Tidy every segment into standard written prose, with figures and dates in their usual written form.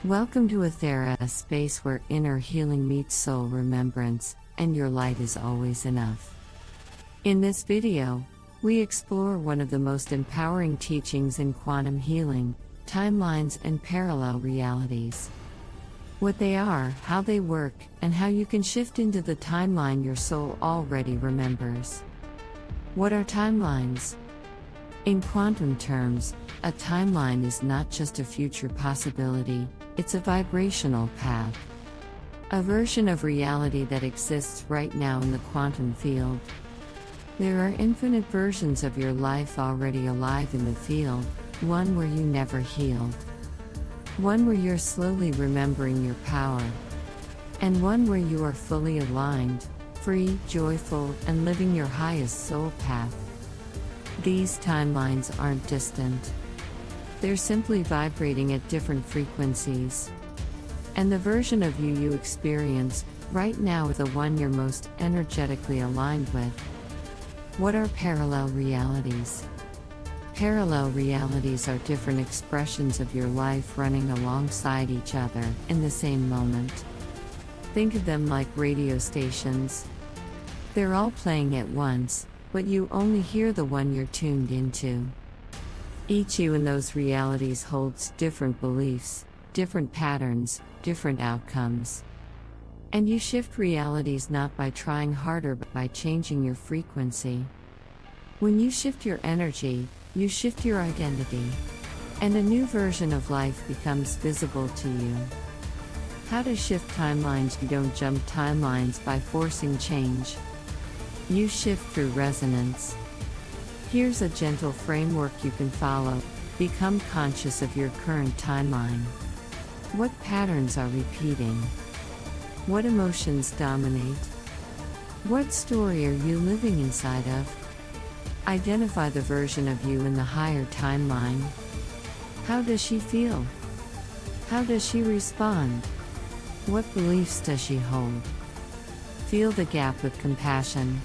Welcome to Ethera, a space where inner healing meets soul remembrance, and your light is always enough. In this video, we explore one of the most empowering teachings in quantum healing, timelines and parallel realities. What they are, how they work, and how you can shift into the timeline your soul already remembers. What are timelines? In quantum terms, a timeline is not just a future possibility, it's a vibrational path. A version of reality that exists right now in the quantum field. There are infinite versions of your life already alive in the field, one where you never healed. One where you're slowly remembering your power. And one where you are fully aligned, free, joyful, and living your highest soul path. These timelines aren't distant. They're simply vibrating at different frequencies. And the version of you experience right now is the one you're most energetically aligned with. What are parallel realities? Parallel realities are different expressions of your life running alongside each other in the same moment. Think of them like radio stations. They're all playing at once, but you only hear the one you're tuned into. Each you in those realities holds different beliefs, different patterns, different outcomes. And you shift realities not by trying harder but by changing your frequency. When you shift your energy, you shift your identity. And a new version of life becomes visible to you. How to shift timelines? You don't jump timelines by forcing change. You shift through resonance. Here's a gentle framework you can follow. Become conscious of your current timeline. What patterns are repeating? What emotions dominate? What story are you living inside of? Identify the version of you in the higher timeline. How does she feel? How does she respond? What beliefs does she hold? Feel the gap with compassion.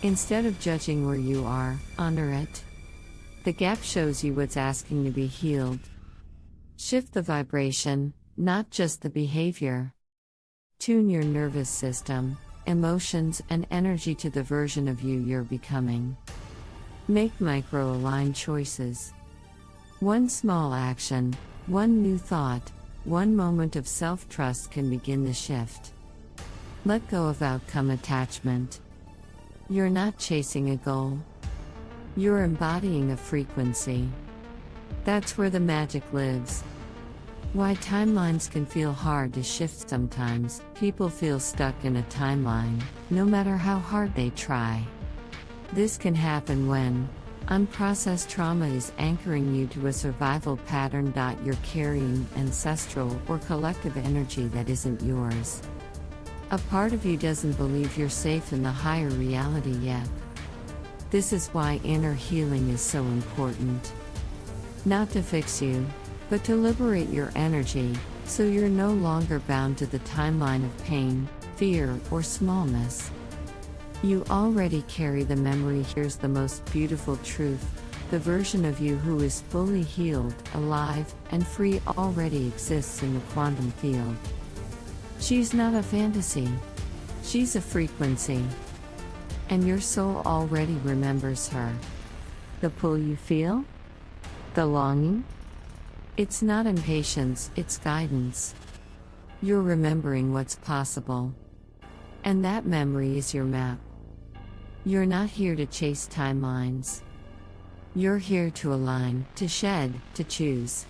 Instead of judging where you are, honor it. The gap shows you what's asking to be healed. Shift the vibration, not just the behavior. Tune your nervous system, emotions, and energy to the version of you you're becoming. Make micro-aligned choices. One small action, one new thought, one moment of self-trust can begin the shift. Let go of outcome attachment. You're not chasing a goal. You're embodying a frequency. That's where the magic lives. Why timelines can feel hard to shift sometimes. People feel stuck in a timeline, no matter how hard they try. This can happen when unprocessed trauma is anchoring you to a survival pattern. You're carrying ancestral or collective energy that isn't yours. A part of you doesn't believe you're safe in the higher reality yet. This is why inner healing is so important. Not to fix you, but to liberate your energy, so you're no longer bound to the timeline of pain, fear, or smallness. You already carry the memory. Here's the most beautiful truth. The version of you who is fully healed, alive, and free already exists in the quantum field. She's not a fantasy. She's a frequency. And your soul already remembers her. The pull you feel? The longing? It's not impatience, it's guidance. You're remembering what's possible. And that memory is your map. You're not here to chase timelines. You're here to align, to shed, to choose.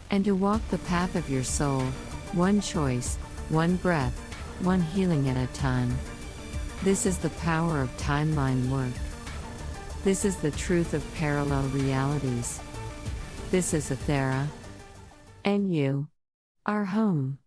And to walk the path of your soul, one choice, one breath, one healing at a time. This is the power of timeline work. This is the truth of parallel realities. This is Ethera. And you are home.